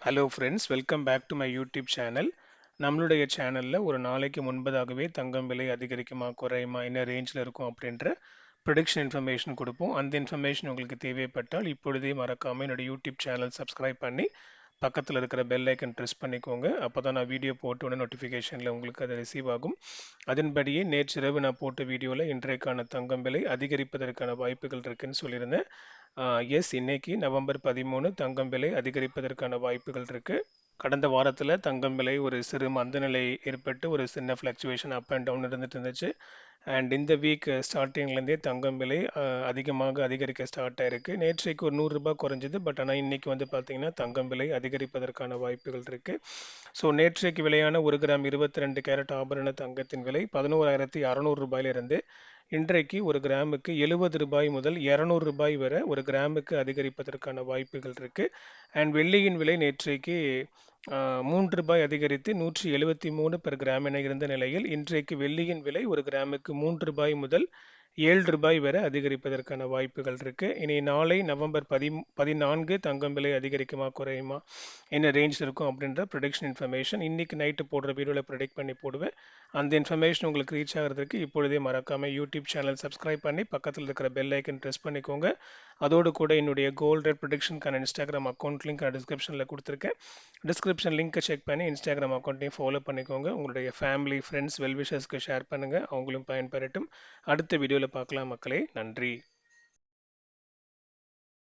Hello friends, welcome back to my YouTube channel. நம்மளுடைய சேனலில் ஒரு நாளைக்கு முன்பதாகவே தங்கம் விலை அதிகரிக்குமா குறையுமா என்ன ரேஞ்சில் இருக்கும் அப்படின்ற ப்ரொடிக்ஷன் இன்ஃபர்மேஷன் கொடுப்போம். அந்த இன்ஃபர்மேஷன் உங்களுக்கு தேவைப்பட்டால் இப்பொழுதே மறக்காமல் என்னோட யூடியூப் சேனல் சப்ஸ்கிரைப் பண்ணி பக்கத்தில் இருக்கிற பெல் ஐக்கன் ப்ரெஸ் பண்ணிக்கோங்க. அப்போ தான் நான் வீடியோ போட்ட உடனே நோட்டிஃபிகேஷனில் உங்களுக்கு அது ரிசீவ் ஆகும். அதன்படியே நேற்றிரவு நான் போட்ட வீடியோவில் இன்றைக்கான தங்கம் விலை அதிகரிப்பதற்கான வாய்ப்புகள் இருக்குன்னு சொல்லியிருந்தேன். எஸ், இன்னைக்கு நவம்பர் 13 தங்கம் விலை அதிகரிப்பதற்கான வாய்ப்புகள் இருக்கு. கடந்த வாரத்தில் தங்கம் விலை ஒரு சிறு மந்தநிலை ஏற்பட்டு ஒரு சின்ன ஃப்ளக்சுவேஷன் அப் அண்ட் டவுன் இருந்துட்டு இருந்துச்சு. அண்ட் இந்த வீக் ஸ்டார்டிங்லேருந்தே தங்கம் விலை அதிகமாக அதிகரிக்க ஸ்டார்ட் ஆயிருக்கு. நேற்றைக்கு ஒரு ₹100 குறைஞ்சது. பட் ஆனால் இன்னைக்கு வந்து பார்த்தீங்கன்னா தங்கம் விலை அதிகரிப்பதற்கான வாய்ப்புகள் இருக்கு. ஸோ நேற்றைக்கு விலையான 1 கிராம் 22 கேரட் ஆபரண தங்கத்தின் விலை ₹11,600 இன்றைக்கு ஒரு கிராமுக்கு ₹70 முதல் ₹200 வரை ஒரு கிராமுக்கு அதிகரிப்பதற்கான வாய்ப்புகள் இருக்கு. அண்ட் வெள்ளியின் விலை நேற்றைக்கு ₹3 அதிகரித்து 173 பெர் கிராம் என இருந்த நிலையில் இன்றைக்கு வெள்ளியின் விலை ஒரு கிராமுக்கு ₹3 முதல் ₹7 வரை அதிகரிப்பதற்கான வாய்ப்புகள் இருக்கு. இனி நாளை நவம்பர் 14 தங்கம் விலை அதிகரிக்குமா குறையுமா என்ன ரேஞ்ச் இருக்கும் அப்படின்ற ப்ரொடிக்ஷன் இன்ஃபர்மேஷன் இன்னைக்கு நைட்டு போடுற வீடியோவில் ப்ரொடிக்ட் பண்ணி போடுவேன். அந்த இன்ஃபர்மேஷன் உங்களுக்கு ரீச் ஆகிறதுக்கு இப்பொழுதே மறக்காம யூடியூப் சேனல் சப்ஸ்கிரைப் பண்ணி பக்கத்தில் இருக்கிற பெல் ஐக்கன் ப்ரெஸ் பண்ணிக்கோங்க. அதோடு கூட என்னுடைய கோல்ட் ரேட் ப்ரொடிக்ஷனுக்கான இன்ஸ்டாகிராம் அக்கௌண்ட் லிங்க் நான் டிஸ்கிரிப்ஷனில் கொடுத்துருக்கேன். டிஸ்கிரிப்ஷன் லிங்க்கை செக் பண்ணி இன்ஸ்டாகிராம் அக்கௌண்ட்டையும் ஃபாலோ பண்ணிக்கோங்க. உங்களுடைய ஃபேமிலி ஃப்ரெண்ட்ஸ் வெல்விஷர்ஸ்க்கு ஷேர் பண்ணுங்கள், அவங்களும் பயன்பெறட்டும். அடுத்த வீடியோவில் பார்க்கலாம் மக்களே. நன்றி.